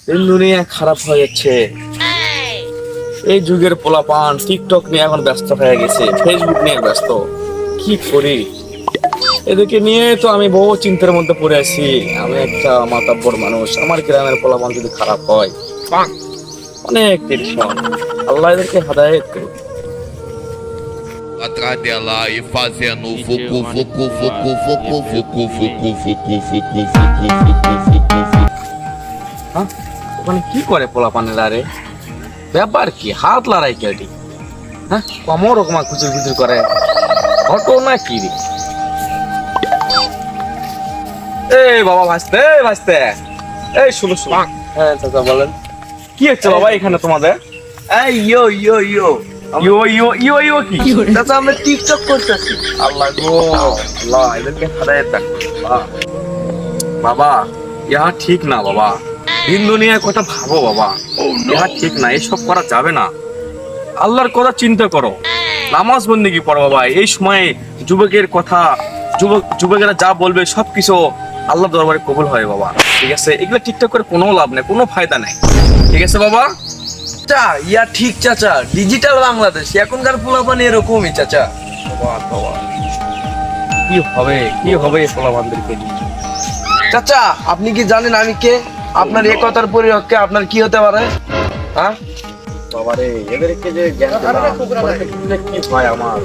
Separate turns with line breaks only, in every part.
দিন দুনিয়া খারাপ হয়ে যাচ্ছে। এই যুগের পোলাপান টিকটক নিয়ে এখন ব্যস্ত হয়ে গেছে, ফেসবুক নিয়ে ব্যস্ত। কি করি? এদেরকে নিয়ে তো আমি বহু চিন্তার মধ্যে পড়ে আছি। আমি একটা মাতাব্বর মানুষ, আমার গ্রামের পোলাপান যদি খারাপ হয় অনেক টেনশন। আল্লাহ এদেরকে হেদায়েত করুন।
Atrás dela e fazendo fucu, fucu, fucu, fucu, fucu, fucu, fucu, fucu, fucu, fucu, fucu.
হ্যাঁ, ওখানে কি করে পোলাপানেরা রে? ব্যাপার কি? হাত লড়াই কেটে, হ্যাঁ, কমর রকমা খুচুর খুচুর করে, ঘটনা কি রে? এই বাবা ভাসতে, ভাসতে, এই শুনো শুনো। হ্যাঁ চাচা বলেন, কি হচ্ছে বাবা এখানে তোমাদের?
এই ইয়ো ইয়ো ইয়ো
ইয়ো ইয়ো ইয়ো ইয়ো কি?
চাচা আমরা টিকটক করতেছি।
আল্লাহ গো, আল্লাহ এদেরকে হেদায়েত দান করুন। বাবা ইহা ঠিক না বাবা, দিন দুনিয়ার কথা ভাবো বাবা, ইহা ঠিক না, এসব করা যাবে না। আল্লাহর কথা চিন্তা করো, নামাজ বন্দেগী পড়ো বাবা। এই সময়ে যুবকের কথা, যুবকেরা যা বলবে সবকিছু আল্লাহ দরবারে কবুল হয় বাবা। ঠিক আছে, এগুলো ঠিকঠাক করে কোনো লাভ নেই, কোনো ফায়দা নেই। ঠিক আছে বাবা?
চাচা ইয়া ঠিক চাচা, ডিজিটাল বাংলাদেশ, এখনকার পোলাপান এরকমই চাচা।
বাবা বাবা, কি হবে কি হবে এই পোলাপানদেরকে নিয়ে?
চাচা আপনি কি জানেন আমি কে? আপনার এ কথার পরিরক্ষে আপনার কি হতে পারে? হ্যাঁ
বাবারে, এদেরকে যে জ্ঞান কি হয় আমার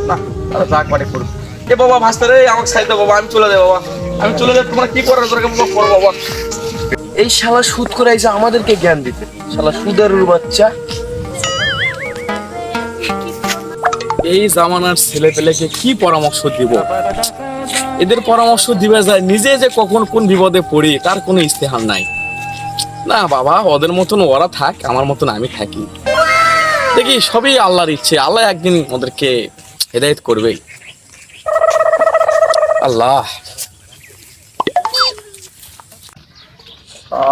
না, তারা যা করে করুক। এ বাবা মাস্টার, আমাকে সাইতে বাবা, আমি চলে যাই বাবা, আমি চলে যাই। তোমরা কি করার দরকার করো বাবা।
এই শালা সুদ করে আইসা আমাদেরকে জ্ঞান দিতে, শালা সুদারুর বাচ্চা।
এই জামানার ছেলে পেলেকে কি পরামর্শ দিব? এদের পরামর্শ দিবে যায়, নিজে যে কখন কোন বিপদে পড়ি তার কোনো ইস্তেহার নাই। না বাবা, ওদের মতন ওরা থাক, আমার মতন আমি থাকি। দেখি সবই আল্লাহর ইচ্ছে, আল্লাহ একদিন ওদেরকে হেদায়েত করবেই। আল্লাহ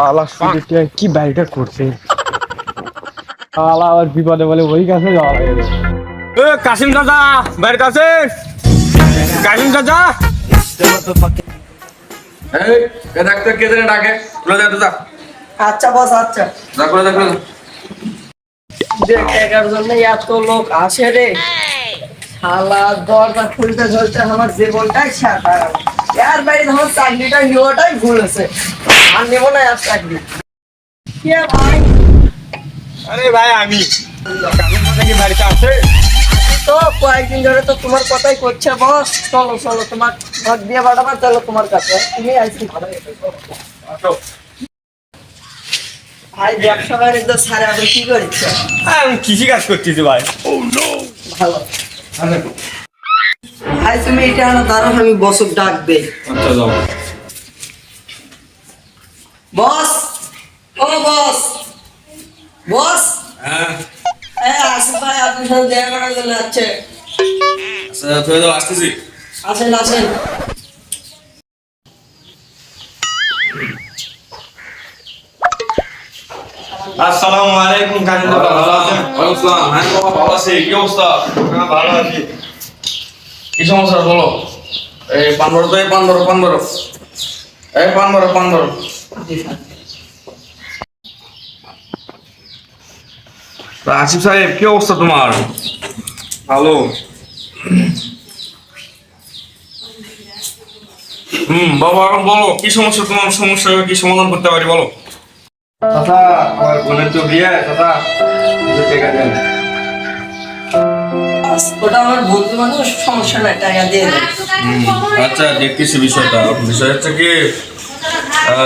আল্লাহ শুধু কি বাড়িটা করছে, আল্লাহ আবার বিপদে বলে ওই কাছে যাওয়া লাগে। কাসিম চাচা বাড়ির কাছে, কাসিম চাচা।
ডাক্তার কে জানে ডাকে, খুলে দে যা।
আচ্ছা বস, আচ্ছা।
যা করে দে,
দেখার জন্য এত লোক আসে রে, শালা দরজা খুলতে খুলতে আমার জীবনটাই সাঁতার। এর বাইরে আমার চাকরিটা নেওয়াটাই ভুল হয়েছে, আর নেবো না আর চাকরি। কে ভাই?
আরে ভাই আমি, কাসিম চাচা কি বাড়িতে আছে?
তো কয়েকদিন ধরে তো তোমার কথাই করছে বস। চলো চলো, তোমার ঘর দিয়ে পাঠাবার, চলো তোমার কাছে, তুমি আইসি ভালো। ভাই ব্যবসা বাণিজ্য সারে আপনি কি করছে?
আমি কৃষি কাজ করতেছি ভাই।
ভালো ভাই, তুমি এটা আনো, দাঁড়াও আমি বসক ডাক দেই।
আচ্ছা যাও।
বস, ও বস, বস।
হ্যাঁ
আসিফ ভাই আপনার সাথে দেখা করার জন্য আছে।
আচ্ছা তুই যাও, আসতেছি।
আসেন আসেন।
আসসালামু আলাইকুম কাসিম চাচা, ভালো আছেন?
ওয়ালাইকুম আসসালাম। হ্যাঁ বাবা, ভালো আছি। কি অবস্থা?
হ্যাঁ ভালো আছি।
কি সমস্যা বলো? এই পান ধরো তো, এই পান ধরো, পান ধরো, এই পান ধরো, পান ধরো। তা আসিফ সাহেব, কি অবস্থা তোমার?
ভালো।
বাবা এখন বলো, কি সমস্যা তোমার? সমস্যা কি সমাধান করতে পারি বলো।
চাচা আমার বোনের তো বিয়ে, চাচা কিছু টাকা দেন।
ওটা আমার বন্ধু মানুষ, সমস্যা নাই, টাকা দিয়ে দেন।
আচ্ছা দেখতেছি বিষয়টা। বিষয় হচ্ছে কি,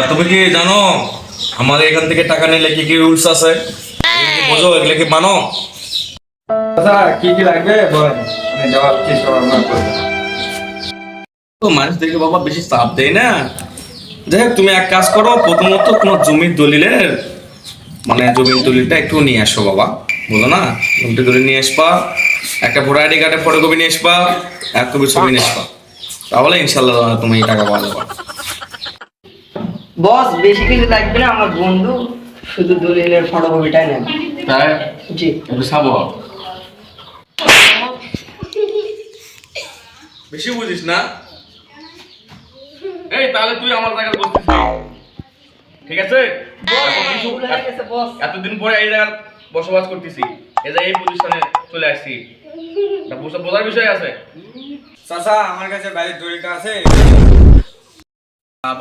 তুমি কি জানো আমার এখান থেকে টাকা নিলে কি কি রুলস আছে? বোঝো, এগুলো কি মানো?
চাচা কি কি লাগবে বলেন, আমি দেওয়ার চেষ্টা করবো।
তো মানুষদেরকে বাবা বেশি চাপ দেয় না। যাই হোক, তুমি এক কাজ করো, প্রথমত তোমার জমির দলিলের জমির দলিলটা একটু নিয়ে আসো বাবা, বুঝো না? জমির দলিল নিয়ে আসবা, একটা ভোটার আইডি কার্ডের ফটোকপি নিয়ে আসবা, এক কপি ছবি নিয়ে আসবা, তাহলে ইনশাল্লাহ তুমি এই টাকা পাওয়া যাবে।
বস বেশি কিছু লাগবে না, আমার বন্ধু শুধু দলিলের ফটোকপিটাই নেন।
তাই
জি।
একটু খাবো, বেশি বুঝিস না। এই তাহলে তুই আমার জায়গায় বসতিস না। ঠিক আছে?
বস,
এখন কিছু
ভুল হয়ে গেছে, বস।
এতদিন পরে এই জায়গায় বসবাস করতেছি, এই যে এই পজিশনে চলে আসছি, বোঝার বিষয় আছে।
চাচা আমার কাছে বাইরের দড়িটা আছে।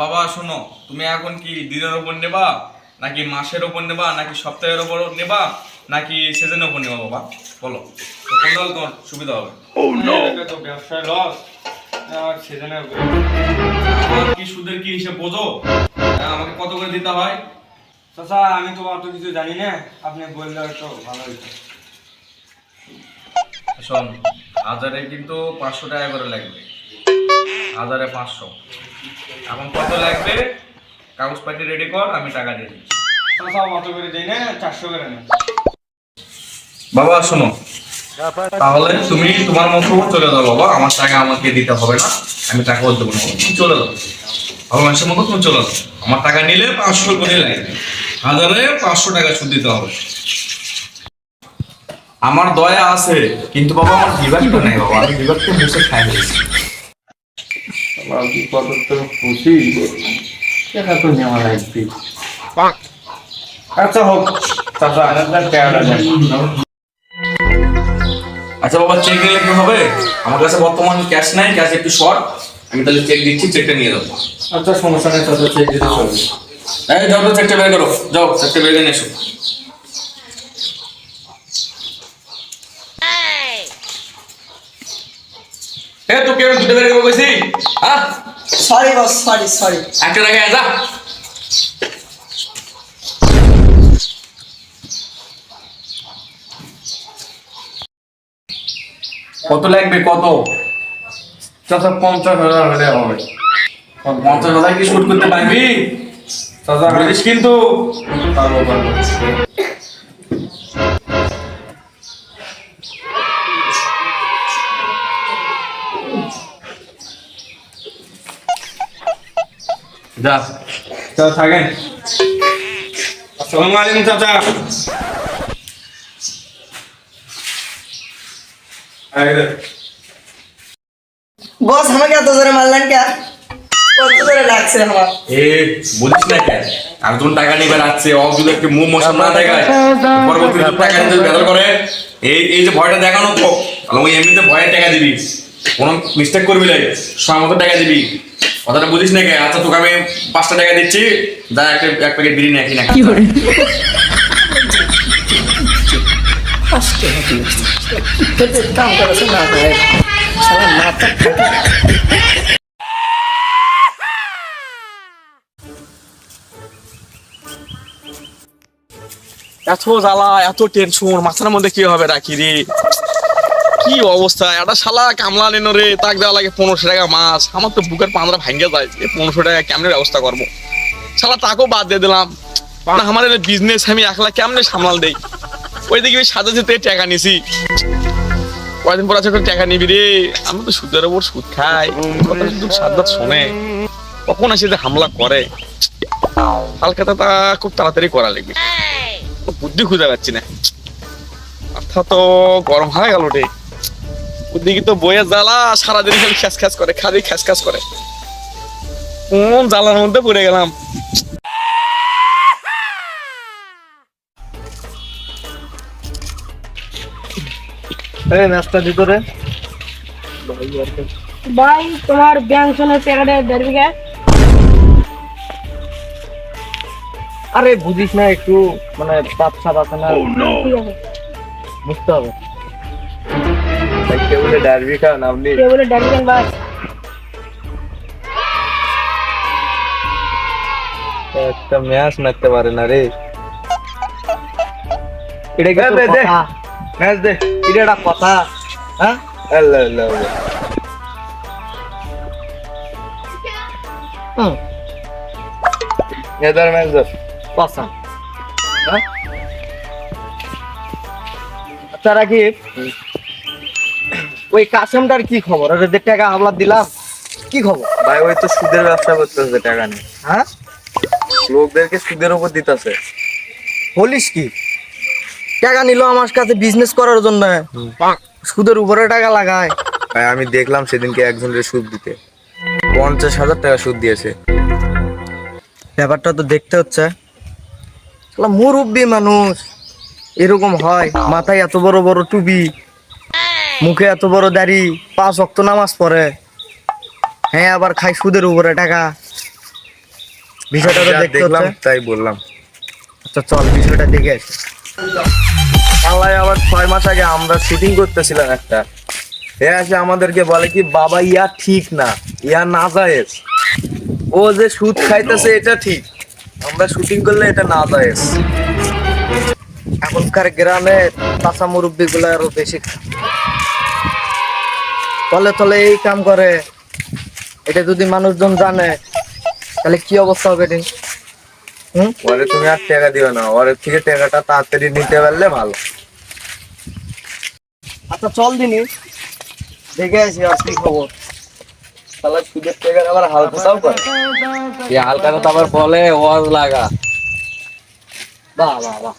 বাবা শোনো, তুমি এখন কি দিনের ওপর নেবা, নাকি মাসের ওপর নেবা, নাকি সপ্তাহের ওপর নেবা, নাকি সিজনের ওপর নেবা বাবা? বলো তো, কোনটা হলে তোমার সুবিধা হবে?
এটা তো ব্যবসায় লস, আর সেজন্য
আমার কি সুদের কি হিসেব বোঝো? আমাকে কত করে দিতে হয়?
চাচা আমি তো অত কিছু জানি না, আপনি বললে তো ভালো হইতো।
শোন, হাজারে কিন্তু 500 টাকা করে লাগবে, হাজারে 500। এখন কত লাগবে কাগজপাতি রেডি কর, আমি টাকা দিয়ে দিচ্ছি।
চাচা অত করে দিই না, 400 করে নেন।
বাবা শোনো, তাহলে তুমি তোমার মতো চলে যাও বাবা, আমার টাকা আমাকে দিতে হবে না, আমি টাকাও দেবো না, তুমি চলে যাও ভালো মানুষের মতো, তুমি চলে যাও। আমার টাকা নিলে 500 করে লাগবে, হাজারে 500 টাকা সুদ দিতে হবে। আমার দয়া আছে, কিন্তু বাবা আমার বিভাগটা নেই বাবা, আমি বিভাগটা মুছে খাই হয়েছি।
কত তো খুশি, টাকা তো নেওয়া লাগবে। আচ্ছা হোক চাচা, টাকাটা দেন।
আচ্ছা বাবা, চেক নিলে কি হবে? আমার কাছে বর্তমান ক্যাশ নাই, ক্যাশ একটু শর্ট, আমি তাহলে চেক দিচ্ছি, চেকটা নিয়ে যাবো।
আচ্ছা সমস্যা নেই চাচা, চেক দিতে চলবে।
এই যাও তো, চেকটা বের করো, যাও চেকটা বের করে নিয়ে এসো। তোকে আমি দুটো বের করবো কইছি, হ্যাঁ?
Sorry boss, sorry sorry.
একটা টাকা যা। কত লাগবে কত?
চাচা 50,000 হলে হবে।
50,000 কি শুট করতে পারবি?
চাচা
বলিস কিন্তু।
পারবো পারবো।
যা।
চাচা থাকেন। আসসালামু আলাইকুম চাচা।
বস আমাকে এত জোরে মারলেন কে? কত জোরে লাগছে আমার?
বলিস না কেন? আর যখন টাকা নিবে রাখছে, যদি একটু মুখ মশাম না দেখায়, পরবর্তী টাকা নিতে বেদর করে, এই যে ভয়টা দেখানো তো, তাহলে ওই এমনিতে ভয়ে টাকা দিবি, কোনো মিস্টেক করবি না, সময় মতো টাকা দিবি, কথাটা বুঝিস না কে? আচ্ছা তোকে আমি 5টা টাকা দিচ্ছি, যা এক প্যাকেট বিরিয়ানি একই না।
কাম করেছে না ভাই, শালা মাথা
এত জ্বালা, এত টেনশন, মাথার মধ্যে কি হবে রাখি রে, কি অবস্থা। একটা শালা কামলা নেন রে, তাক দেওয়া লাগে 1500 টাকা মাস, আমার তো বুকের পাঁদরা ভাঙ্গে যায়, 1500 টাকা কেমনে ব্যবস্থা করবো? শালা তাকেও বাদ দিয়ে দিলাম না, আমার বিজনেস আমি একলা কেমনে সামলাল দেই। ওই দিকে ওই সাজা যেতে টাকা নিছি, কয়দিন পর আছে টাকা নিবি রে, আমি তো সুদের ওপর সুদ খাই, কথা শুধু সাদ্দাত শোনে, কখন আসে যে হামলা করে, হালকাটা তা খুব তাড়াতাড়ি করা লাগবে, বুদ্ধি খুঁজে পাচ্ছি না, মাথা তো গরম হয়ে গেল রে। ওদিকে তো বইয়ের জ্বালা, সারাদিন খালি খ্যাস খ্যাস করে, খালি খ্যাস খ্যাস করে, কোন জ্বালার মধ্যে পড়ে গেলাম।
নাস্তা দিত রে
ভাই, তোমার ব্যাংশনের প্যাকেটে দেড় বিঘা।
আরে বুঝিস না, একটু মানে বাচ্চা বাচ্চা না,
ঠিক আছে,
বুঝতে হবে। কেবলে ডারবি খান আপনি,
কে বলে দেড় বিঘা ভাই?
একটা ম্যাচ মারতে পারে না রে। এটা কি
দে, দে।
কথা? ম্যাচ দে,
এটা একটা কথা, হ্যাঁ?
আল্লাহ আল্লাহ আল্লাহ। এদার ম্যাচ দে
কথা।
আচ্ছা রাকিব, ওই কাসেমটার কি খবর? ওর যে টাকা হামলা দিলাম, কি খবর?
ভাই ওই তো সুদের ব্যবসা করতেছে, টাকা নিয়ে
হ্যাঁ,
লোকদেরকে সুদের উপর দিতেছে।
বলিস কি? টাকা নিল আমার কাছে বিজনেস করার জন্য, সুদের উপরে টাকা লাগায়।
ভাই আমি দেখলাম সেদিনকে একজনের সুদ দিতে 50,000 টাকা সুদ দিয়েছে।
ব্যাপারটা তো দেখতে হচ্ছে। শালা মুরব্বি মানুষ এরকম হয়, মাথায় এত বড় বড় টুপি, মুখে এত বড় দাড়ি, 5 ওয়াক্ত নামাজ পড়ে, হ্যাঁ আবার খাই সুদের উপরে টাকা। বিষয়টা তো
যা
দেখতে
দেখলাম
হচ্ছে।
তাই বললাম।
আচ্ছা চল বিষয়টা দেখে আসি।
আল্লাহ, আবার 6 মাস আগে আমরা শুটিং করতেছিলাম একটা, এ আসে আমাদেরকে বলে কি বাবা ইয়া ঠিক না, ইয়া নাজায়েজ। ও যে সুদ খাইতেছে এটা ঠিক, আমরা শুটিং করলে এটা নাজায়েজ।
এখনকার গ্রামে চাচা মুরব্বী গুলো আরো বেশি তলে তলে এই কাম করে। এটা যদি মানুষজন জানে তাহলে কি অবস্থা হবে রে?
ওরে তুমি আর টাকা দিও না, ওর থেকে টাকাটা তাড়াতাড়ি নিতে পারলে ভালো।
আচ্ছা চল দিনি দেখে আসি আর কি খবর।
তাহলে সুদের টাকার আবার হালকাও করে।
এই হালকাটা তো আবার বলে ওয়াজ লাগা।
বাহ বাহ বাহ।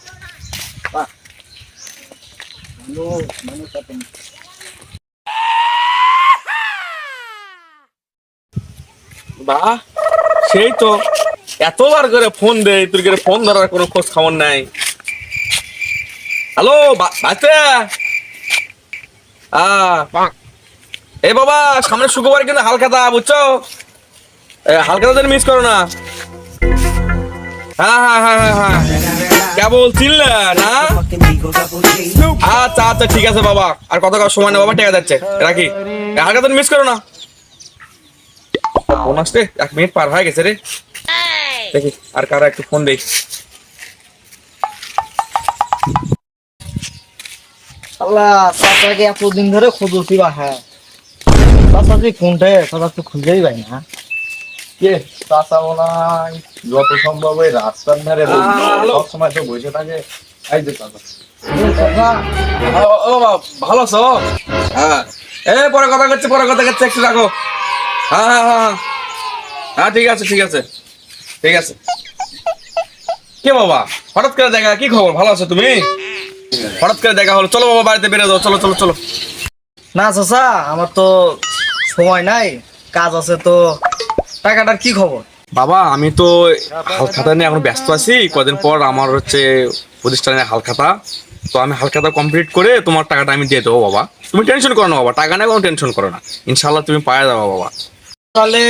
বাহ, সেই তো এতবার করে ফোন দেয়, তোর করে ফোন ধরার কোনো খোঁজ খবর নাই। হ্যালো বাচ্চা, এ বাবা সামনে শুক্রবার কিন্তু হালখাতা, বুঝছো? হালখাতা যেন মিস করো না। হ্যাঁ হ্যাঁ হ্যাঁ হ্যাঁ হ্যাঁ, কেবল চিনলে না? আচ্ছা আচ্ছা ঠিক আছে বাবা, আর কত সময় না বাবা, টেকা যাচ্ছে, রাখি। হালখাতা মিস করো না। ফোন আসছে, 1 মিনিট পার হয়ে গেছে রে। দেখি আর কারা একটু ফোন দেই।
আল্লাহ চাচাকে এতদিন ধরে খুঁজছি বা হ্যাঁ চাচা তুই কোনটা চাচা তো খুঁজেই পাই না।
কে চাচা মনে হয় যত সম্ভব ওই রাস্তার ধারে সবসময় তো বসে থাকে। এই যে চাচা,
চাচা
ও বাবা, ভালো আছো? হ্যাঁ, পরে কথা করছি, পরে কথা করছি, একটু রাখো। হ্যাঁ হ্যাঁ হ্যাঁ হ্যাঁ, ঠিক আছে ঠিক আছে ঠিক আছে। কে বাবা হঠাৎ করে দেখা, কি খবর? ভালো আছো তুমি? হঠাৎ করে দেখা হলো, চলো বাবা বাড়িতে বেরো যাও, চলো চলো চলো।
না চাচা আমার তো সময় নাই, কাজ আছে তো। টাকাটার কি খবর?
বাবা আমি তো হালখাতা নিয়ে এখন ব্যস্ত আছি, কদিন পর আমার হচ্ছে প্রতিষ্ঠানের হালখাতা, তো আমি হালখাতা কমপ্লিট করে তোমার টাকাটা আমি দিয়ে দেবো বাবা। তুমি টেনশন করো না বাবা, টাকা নিয়ে কোনো টেনশন করো না, ইনশাল্লাহ তুমি পায়ে যাবো বাবা।
তাহলে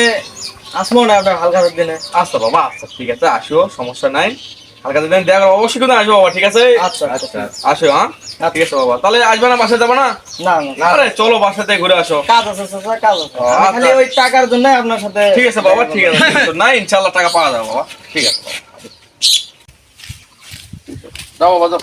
আসবো না আপনার হালখাতার দিনে?
আচ্ছা বাবা, আচ্ছা ঠিক আছে, আসো, সমস্যা নাই। হালখাতা দিন দেখা অবশ্যই কিন্তু আসবো বাবা, ঠিক আছে?
আচ্ছা আচ্ছা
আসো, হ্যাঁ ঠিক আছে বাবা। তাহলে আসবে না, বাসায় যাবো না?
না না
আরে চলো বাসাতে ঘুরে আসো।
কাজ আছে চাচা, কাজ আছে। আমি
আচ্ছা।
খালি ওই টাকার জন্য আপনার সাথে।
ঠিক আছে বাবা, ঠিক আছে, না ইনশাল্লাহ টাকা পাওয়া যাবে বাবা, ঠিক আছে বাবা। যাও বাবা যাও।